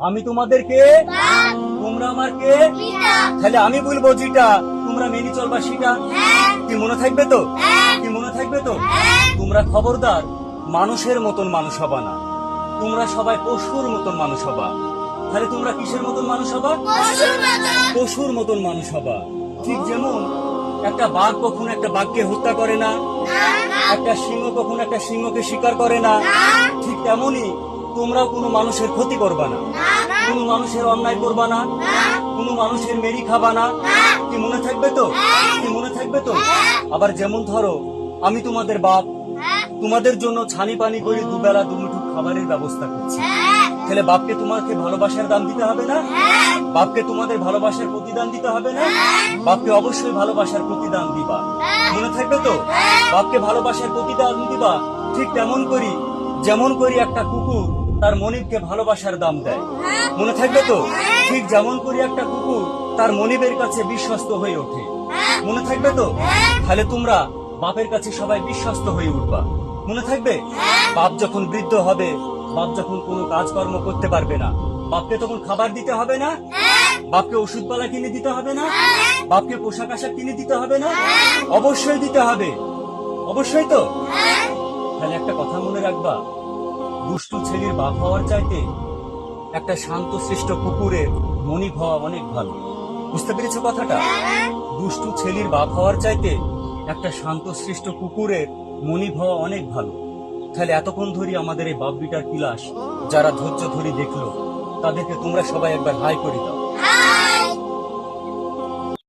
আমি তোমাদের কে, তোমরা আমার কে। তাহলে আমি বলবো যেটা তোমরা মেনে চলবা সেটা। কি মনে থাকবে তো? কি মনে থাকবে তো? তোমরা খবরদার মানুষের মতন মানুষ হবা না, তোমরা সবাই পশুর মতন মানুষ হবা। তাহলে তোমরা কিসের মতন মানুষ হবা? পশুর মতন মানুষ হবা। ঠিক যেমন একটা বাঘ কখনো একটা বাঘকে হত্যা করে না, একটা সিংহ কখনো একটা সিংহকে শিকার করে না, ঠিক তেমনই তোমরাও কোনো মানুষের ক্ষতি করবা না, কোনো মানুষের অন্যায় করবা না, কোনো মানুষের মেরি খাবা না। কি মনে থাকবে তো? কি মনে থাকবে তো? আবার যেমন ধরো আমি তোমাদের বাপ, তোমাদের জন্য ছানি পানি করে দুবেলা দুমুঠো খাবারের ব্যবস্থা করছি। তাহলে বাপকে তোমাকে ভালোবাসার দান দিতে হবে না? বাপকে তোমাদের ভালোবাসার প্রতিদান দিতে হবে না? বাপকে অবশ্যই ভালোবাসার প্রতিদান দিবা। মনে থাকবে তো? বাপকে ভালোবাসার প্রতিদান দিবা। ঠিক তেমন করি যেমন করি একটা কুকুর তার মনিবকে ভালোবাসার দাম দেয়। মনে থাকবে তো? ঠিক যেমন করি একটা কুকুর তার মনিবের কাছে বিশ্বস্ত হয়ে ওঠে। মনে থাকবে তো? তাহলে তোমরা বাপের কাছে সবাই বিশ্বস্ত হয়ে উঠবা। মনে থাকবে? বাপ যখন বৃদ্ধ হবে, বাপ যখন কোনো কাজকর্ম করতে পারবে না, বাপকে তখন খাবার দিতে হবে না? বাপকে ওষুধপালা কিনে দিতে হবে না? বাপকে পোশাক আশাক কিনে দিতে হবে না? অবশ্যই দিতে হবে। অবশ্যই তো? তাহলে একটা কথা মনে রাখবা, দুষ্টু ছেলের বাপ হওয়ার চাইতে একটা শান্ত সৃষ্ট কুকুরের মনিব হওয়া অনেক ভালো। বুঝতে পেরেছো কথাটা? দুষ্টু ছেলের বাপ হওয়ার চাইতে একটা শান্ত সৃষ্ট কুকুরের মনিব হওয়া অনেক ভালো। তাহলে এতক্ষণ ধরে আমাদের এই বাপ বিটার ক্লাস যারা ধৈর্য ধরে দেখলো, তাদেরকে তোমরা সবাই একবার হাই করে দাও।